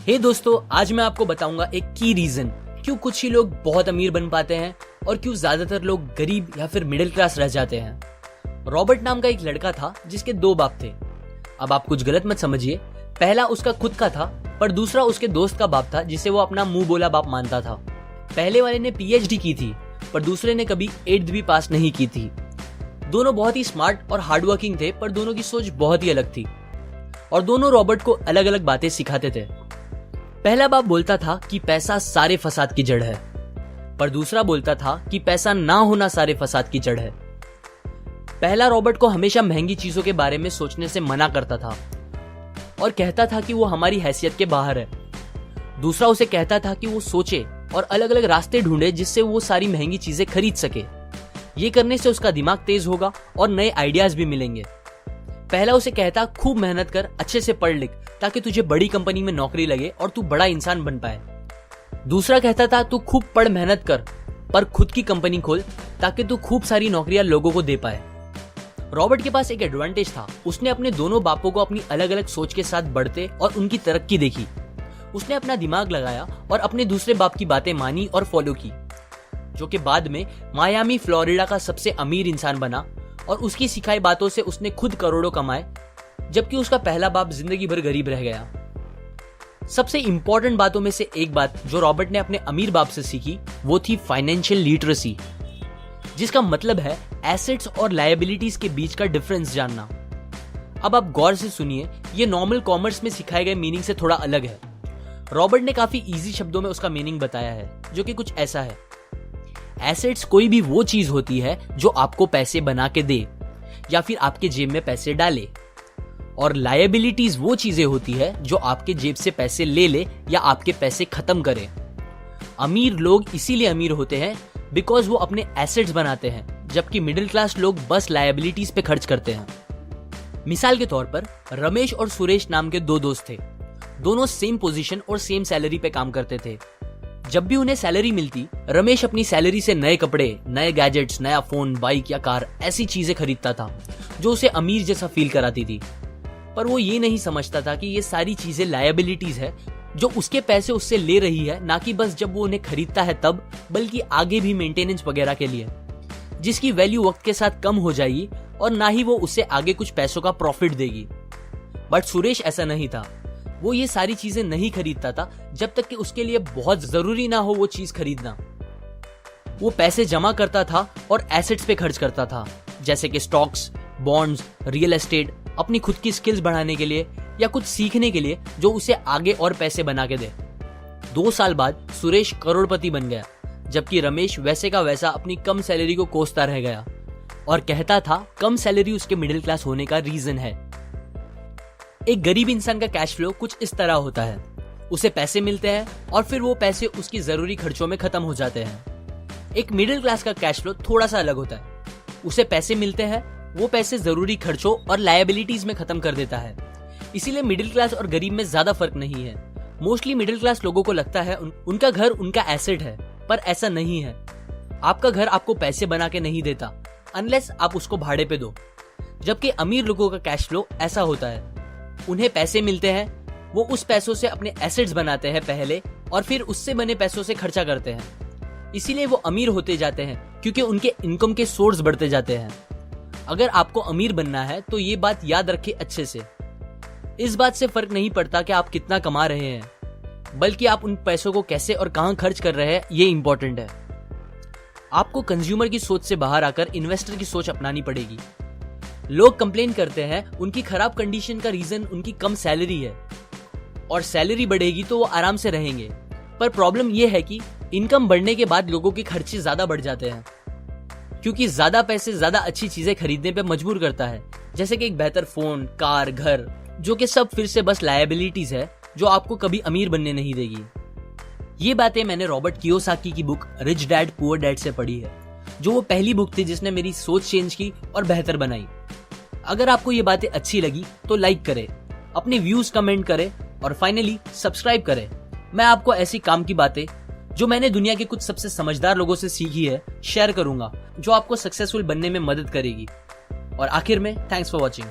हे दोस्तों, आज मैं आपको बताऊंगा एक की रीजन क्यों कुछ ही लोग बहुत अमीर बन पाते हैं और क्यों ज्यादातर लोग गरीब या फिर मिडिल क्लास रह जाते हैं। रॉबर्ट नाम का एक लड़का था जिसके दो बाप थे। अब आप कुछ गलत मत समझिए, पहला उसका खुद का था पर दूसरा उसके दोस्त का बाप था जिसे वो अपना मुंह बोला बाप मानता था। पहले वाले ने पीएचडी की थी पर दूसरे ने कभी 8th भी पास नहीं की थी। दोनों बहुत ही स्मार्ट और हार्डवर्किंग थे पर दोनों की सोच बहुत ही अलग थी और दोनों रॉबर्ट को अलग अलग बातें सिखाते थे। पहला बाप बोलता था कि पैसा सारे फसाद की जड़ है, पर दूसरा बोलता था कि पैसा ना होना सारे फसाद की जड़ है। पहला रॉबर्ट को हमेशा महंगी चीजों के बारे में सोचने से मना करता था और कहता था कि वो हमारी हैसियत के बाहर है। दूसरा उसे कहता था कि वो सोचे और अलग अलग रास्ते ढूंढे जिससे वो सारी महंगी चीजें खरीद सके। ये करने से उसका दिमाग तेज होगा और नए आइडियाज भी मिलेंगे। पहला उसे कहता खूब मेहनत कर, अच्छे से पढ़ लिख ताकि तुझे बड़ी कंपनी में नौकरी लगे और तू बड़ा इंसान बन पाए। दूसरा कहता था तू खूब पढ़ मेहनत कर पर खुद की कंपनी खोल ताकि तू खूब सारी नौकरियां लोगों को दे पाए। रॉबर्ट के पास एक एडवांटेज था, उसने अपने दोनों बापों को अपनी अलग अलग सोच के साथ बढ़ते और उनकी तरक्की देखी। उसने अपना दिमाग लगाया और अपने दूसरे बाप की बातें मानी और फॉलो की, जो कि बाद में मायामी फ्लोरिडा का सबसे अमीर इंसान बना और उसकी सिखाई बातों से उसने खुद करोड़ों कमाए, जबकि उसका पहला बाप जिंदगी भर गरीब रह गया। सबसे इंपॉर्टेंट बातों में से एक बात जो रॉबर्ट ने अपने अमीर बाप से सीखी वो थी फाइनेंशियल लिटरेसी, जिसका मतलब है एसेट्स और लायबिलिटीज के बीच का डिफरेंस जानना। अब आप गौर से सुनिए, ये नॉर्मल कॉमर्स में सिखाए गए मीनिंग से थोड़ा अलग है। रॉबर्ट ने काफी इजी शब्दों में उसका मीनिंग बताया है, जो कि कुछ ऐसा है। एसेट्स कोई भी वो चीज होती है जो आपको पैसे बना के दे या फिर आपके जेब में पैसे डाले, और लायबिलिटीज वो चीजें होती है जो आपके जेब से पैसे ले ले या आपके पैसे खत्म करे। अमीर लोग इसीलिए अमीर होते हैं बिकॉज वो अपने एसेट्स बनाते हैं, जबकि मिडिल क्लास लोग बस लायबिलिटीज पे खर्च करते हैं। मिसाल के तौर पर रमेश और सुरेश नाम के दो दोस्त थे। दोनों सेम पोजीशन और सेम सैलरी पे काम करते थे। जब भी उन्हें सैलरी मिलती, रमेश अपनी सैलरी से नए कपड़े, नए गैजेट्स, नया फोन, बाइक या कार ऐसी चीजें खरीदता था जो उसे अमीर जैसा फील कराती थी। पर वो ये नहीं समझता था कि ये सारी चीजें लायबिलिटीज है जो उसके पैसे उससे ले रही है, ना कि बस जब वो उन्हें खरीदता है तब, बल्कि आगे भी मेंटेनेंस वगैरह के लिए, जिसकी वैल्यू वक्त के साथ कम हो जाएगी और ना ही वो उससे आगे कुछ पैसों का प्रॉफिट देगी। बट सुरेश ऐसा नहीं था। वो ये सारी चीजें नहीं खरीदता था जब तक कि उसके लिए बहुत जरूरी ना हो वो चीज खरीदना। वो पैसे जमा करता था और एसेट्स पे खर्च करता था, जैसे कि स्टॉक्स, बॉन्ड्स, रियल एस्टेट, अपनी खुद की स्किल्स बढ़ाने के लिए या कुछ सीखने के लिए जो उसे आगे और पैसे बना के दे। 2 साल बाद सुरेश करोड़पति बन गया, जबकि रमेश वैसे का वैसा अपनी कम सैलरी को कोसता रह गया और कहता था कम सैलरी उसके मिडिल क्लास होने का रीजन है। एक गरीब इंसान का कैश फ्लो कुछ इस तरह होता है, उसे पैसे मिलते हैं और फिर वो पैसे उसकी जरूरी खर्चों में खत्म हो जाते हैं। एक मिडिल क्लास का कैश फ्लो थोड़ा सा अलग होता है, उसे पैसे मिलते हैं, वो पैसे जरूरी खर्चों और लायबिलिटीज में खत्म कर देता है। इसीलिए मिडिल क्लास और गरीब में ज्यादा फर्क नहीं है। मोस्टली मिडिल क्लास लोगों को लगता है उनका घर उनका एसेट है, पर ऐसा नहीं है। आपका घर आपको पैसे बना के नहीं देता अनलेस आप उसको भाड़े पे दो, जबकि अमीर लोगों का कैश फ्लो ऐसा होता है। उन्हें पैसे मिलते हैं, वो उस पैसों से अपने एसेट्स बनाते हैं पहले और फिर उससे बने पैसों से खर्चा करते हैं। इसीलिए वो अमीर होते जाते हैं क्योंकि उनके इनकम के सोर्स बढ़ते जाते हैं। अगर आपको अमीर बनना है तो ये बात याद रखिए अच्छे से। इस बात से फर्क नहीं पड़ता कि आप कितना कमा रहे हैं, बल्कि आप उन पैसों को कैसे और कहां खर्च कर रहे हैं, ये इंपॉर्टेंट है। आपको कंज्यूमर की सोच से बाहर आकर इन्वेस्टर की सोच अपनानी पड़ेगी। लोग कंप्लेन करते हैं उनकी खराब कंडीशन का रीजन उनकी कम सैलरी है और सैलरी बढ़ेगी तो वो आराम से रहेंगे, पर प्रॉब्लम ये है कि इनकम बढ़ने के बाद लोगों के खर्चे ज्यादा बढ़ जाते हैं, क्योंकि ज्यादा पैसे ज्यादा अच्छी चीजें खरीदने पे मजबूर करता है, जैसे कि एक बेहतर फोन, कार, घर, जो कि सब फिर से बस लायबिलिटीज है जो आपको कभी अमीर बनने नहीं देगी। ये बातें मैंने रॉबर्ट कियोसाकी की book rich dad poor dad से पढ़ी है, जो वो पहली बुक थी जिसने मेरी सोच चेंज की और बेहतर बनाई। अगर आपको ये बातें अच्छी लगी तो लाइक करें, अपने व्यूज कमेंट करें और फाइनली सब्सक्राइब करें। मैं आपको ऐसी काम की बातें जो मैंने दुनिया के कुछ सबसे समझदार लोगों से सीखी है शेयर करूंगा, जो आपको सक्सेसफुल बनने में मदद करेगी। और आखिर में थैंक्स फॉर वॉचिंग।